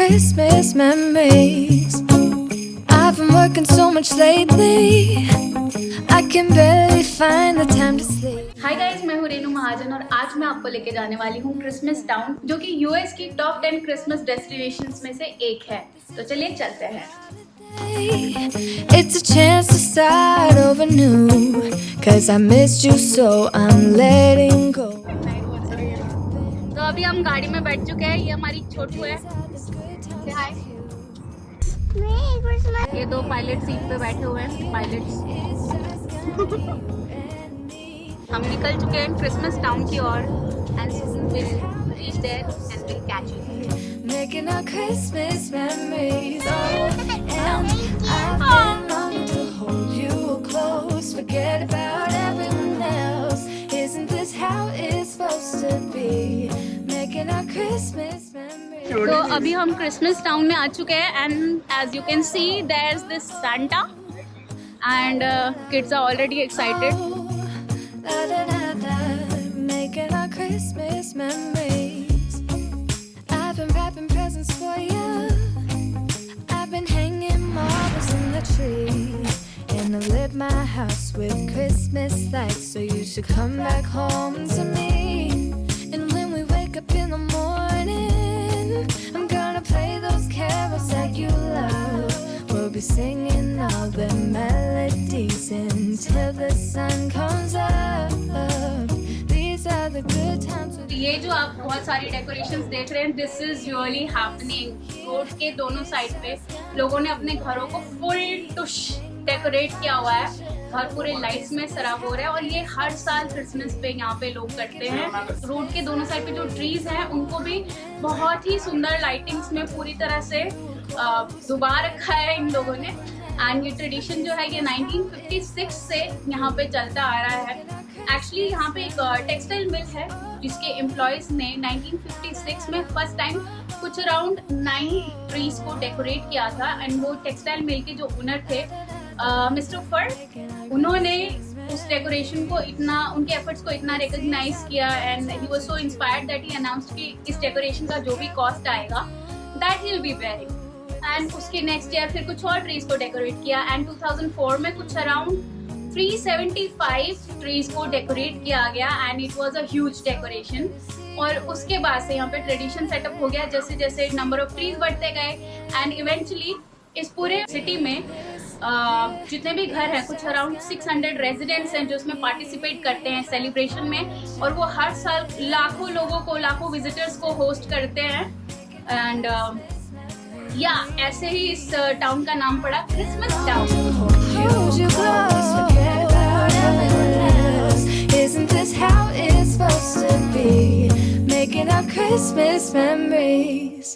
Christmas memories. I've been working so much lately, I can barely find the time to sleep. Hi guys, मैं हूँ रेनू महाजन और आज मैं आपको लेके जाने वाली हूँ क्रिसमस टाउन, जो कि यूएस की टॉप 10 क्रिसमस डेस्टिनेशंस में से एक है। तो चलिए चलते हैं। It's a chance to start over new, 'cause I missed you so I'm letting go. तो अभी हम गाड़ी में बैठ चुके हैं। ये हमारी छोटू है। हाय। ये दो पायलट सीट पे बैठे हुए हैं, पायलट्स। हम निकल चुके हैं क्रिसमस टाउन की ओर and soon we'll reach there and we'll catch you. Making our Christmas memories. And I've been longing to hold you close. Forget about everyone else. Isn't this how it's supposed to be? Making our Christmas memories. तो अभी हम Christmas town में आ चुके हैं and as you can see there's this Santa and kids are already excited. Da, da, da, da. Making our Christmas memories. I've been wrapping presents for you. I've been hanging marbles in the tree. And I lit my house with Christmas lights. So you should come back home to me. And when we wake up in the morning, I'm gonna play those carols that you love. We'll be singing all the melodies until the sun comes up. These are the good times. ये जो आप बहुत सारी decorations देख रहे हैं, this is really happening. Road के दोनों साइड पे लोगों ने अपने घरों को फुल टुश डेकोरेट किया हुआ है। घर पूरे लाइट्स में सराब हो रहा है और ये हर साल क्रिसमस पे यहाँ पे लोग करते हैं। रोड के दोनों साइड पे जो ट्रीज हैं उनको भी बहुत ही सुंदर लाइटिंग्स में पूरी तरह से डुबा रखा है इन लोगों ने। एंड ये ट्रेडिशन जो है ये 1956 से यहाँ पे चलता आ रहा है। एक्चुअली यहाँ पे एक टेक्सटाइल मिल है जिसके एम्प्लॉयज ने 1956 में फर्स्ट टाइम कुछ अराउंड 9 ट्रीज को डेकोरेट किया था। एंड वो टेक्सटाइल मिल के जो ओनर थे मिस्टर फर, उन्होंने उस डेकोरेशन को इतना, उनके एफर्ट्स को इतना रिकॉग्नाइज किया and he was so inspired that he announced कि इस डेकोरेशन का जो भी कॉस्ट आएगा that he will be bearing. And उसके नेक्स्ट ईयर फिर कुछ और ट्रीज को डेकोरेट किया एंड 2004 में कुछ अराउंड 375 ट्रीज को डेकोरेट किया गया and it was a huge decoration. और उसके बाद से यहाँ पे ट्रेडिशन सेटअप हो गया, जैसे जैसे नंबर ऑफ ट्रीज बढ़ते गए एंड इवेंचुअली इस पूरे सिटी में जितने भी घर हैं कुछ अराउंड 600 रेजिडेंट्स हैं जो उसमें पार्टिसिपेट करते हैं सेलिब्रेशन में। और वो हर साल लाखों लोगों को, लाखों विजिटर्स को होस्ट करते हैं। एंड या ऐसे ही इस टाउन का नाम पड़ा Christmas town. Hold you close, forget about everyone else. Isn't this how it's supposed to be? Making our Christmas memories.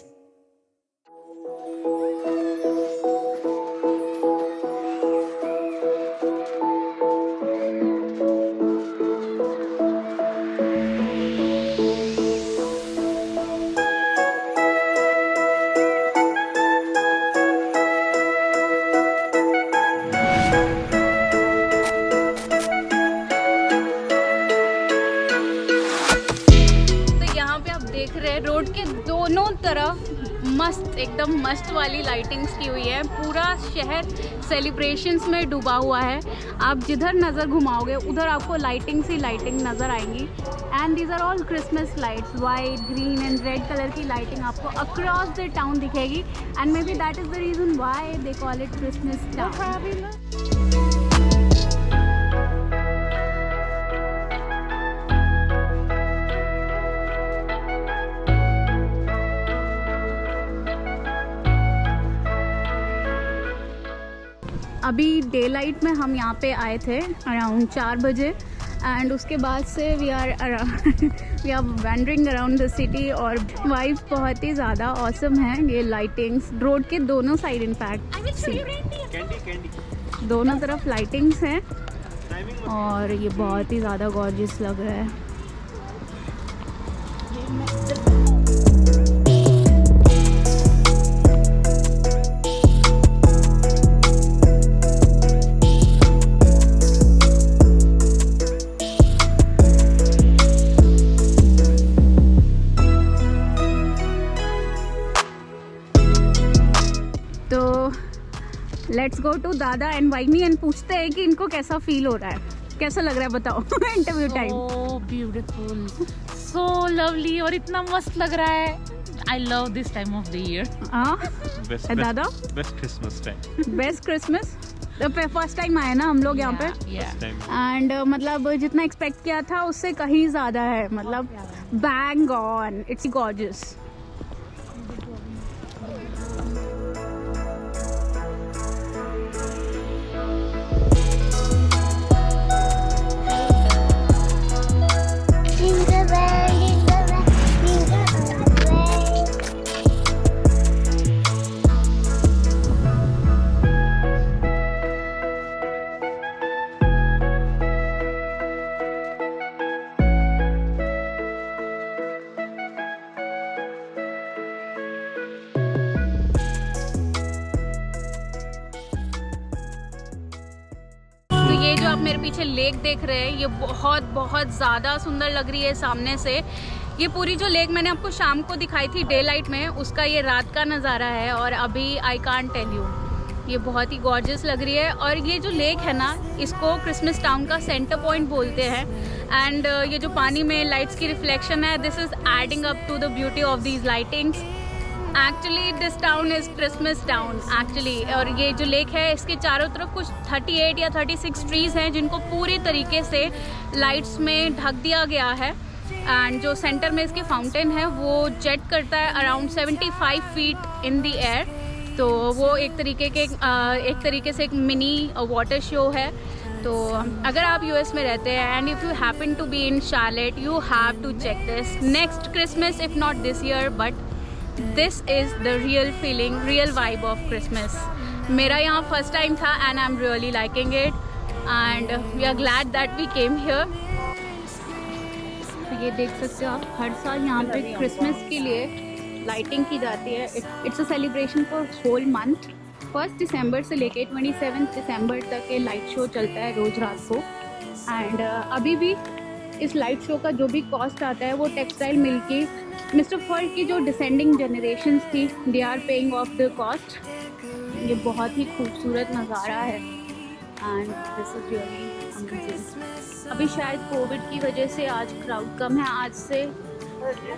देख रहे हैं रोड के दोनों तरफ मस्त, एकदम मस्त वाली लाइटिंग्स की हुई है। पूरा शहर सेलिब्रेशंस में डूबा हुआ है। आप जिधर नज़र घुमाओगे उधर आपको लाइटिंग्स ही लाइटिंग नज़र आएंगी। And these are all Christmas lights, white, green and red colour की लाइटिंग आपको अक्रॉस द टाउन दिखेगी। And maybe that is the reason why they call it Christmas town. अभी डे लाइट में हम यहाँ पे आए थे अराउंड 4 बजे एंड उसके बाद से we are wandering around the city और वाइब बहुत ही ज़्यादा ऑसम है। ये लाइटिंग्स रोड के दोनों साइड, इनफैक्ट दोनों तरफ लाइटिंग्स हैं और ये बहुत ही ज़्यादा गॉर्जियस लग रहा है। तो लेट्स गो टू दादा एंड वाइनी एंड पूछते हैं कि इनको कैसा फील हो रहा है, कैसा लग रहा है बताओ। Interview time. So beautiful, so lovely और इतना मस्त लग रहा है। I love this time of the year. दादा best Christmas time, best Christmas. First time आए ना हम लोग यहाँ पे एंड मतलब जितना एक्सपेक्ट किया था उससे कहीं ज़्यादा है, मतलब बैंग ऑन, इट्स गॉर्जियस। ये जो आप मेरे पीछे लेक देख रहे हैं, ये बहुत बहुत ज़्यादा सुंदर लग रही है सामने से। ये पूरी जो लेक मैंने आपको शाम को दिखाई थी डे लाइट में, उसका ये रात का नज़ारा है और अभी आई कांट टेल यू, ये बहुत ही गॉर्जियस लग रही है। और ये जो लेक है ना, इसको क्रिसमस टाउन का सेंटर पॉइंट बोलते हैं एंड ये जो पानी में लाइट्स की रिफ्लेक्शन है, this is adding up to the beauty of these lightings. Actually this town is Christmas town actually. और ये जो लेक है इसके चारों तरफ कुछ 38 या 36 ट्रीज़ हैं जिनको पूरी तरीके से लाइट्स में ढक दिया गया है एंड जो सेंटर में इसके फाउंटेन है वो जेट करता है around 75 feet in the air. तो वो एक तरीके से एक मिनी वाटर शो है। तो अगर आप यूएस में रहते हैं and if you happen to be in Charlotte, you have to check this next Christmas, if not this year but this is the real feeling, real vibe of Christmas. मेरा यहाँ first time था and I'm really liking it and we are glad that we came here. तो ये देख सकते हो आप, हर साल यहाँ पे क्रिसमस के लिए लाइटिंग की जाती है। It's a celebration for whole month. 1 दिसंबर से लेके 27 दिसंबर तक ये लाइट शो चलता है रोज़ रात को एंड अभी भी इस लाइट शो का जो भी कॉस्ट आता है वो टेक्सटाइल मिल की मिस्टर फॉल्ट की जो डिसेंडिंग जनरेशंस थी, they are paying off the cost. ये बहुत ही खूबसूरत नज़ारा है and this is really amazing. अभी शायद कोविड की वजह से आज क्राउड कम है।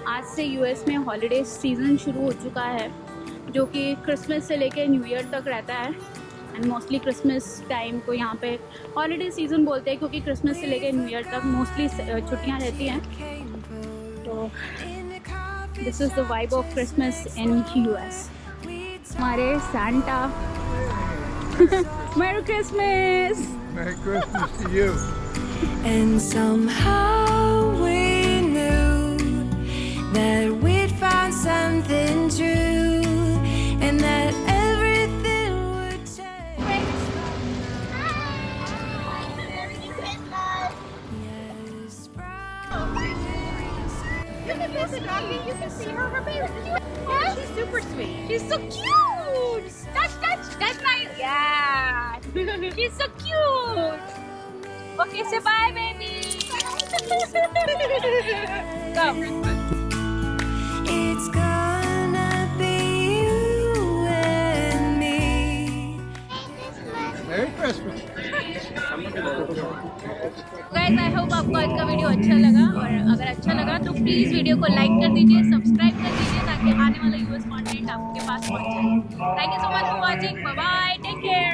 आज से यूएस में हॉलीडे सीज़न शुरू हो चुका है जो कि क्रिसमस से लेकर न्यू ईयर तक रहता है एंड मोस्टली क्रिसमस टाइम को यहाँ पे हॉलीडे सीज़न बोलते हैं क्योंकि क्रिसमस से लेकर न्यू ईयर तक मोस्टली छुट्टियाँ रहती हैं। तो this is the vibe of Christmas in US. हमारे Santa merry Christmas. Merry Christmas to you. And somehow we knew that we'd found something true and that everything would change. Yes, You can miss a doggy, you can see her baby. Yeah, she's super sweet. She's so cute. That's nice. Yeah. She's so cute. Okay, say bye, baby. Go. it's gonna be you and me. Merry Christmas. Guys I hope आपको आज का video अच्छा लगा और अगर अच्छा लगा तो प्लीज़ वीडियो को लाइक कर दीजिए, सब्सक्राइब कर दीजिए ताकि आने वाला यूएस कंटेंट आपके पास पहुंच जाए। Thank you so much for watching. Bye bye, take care.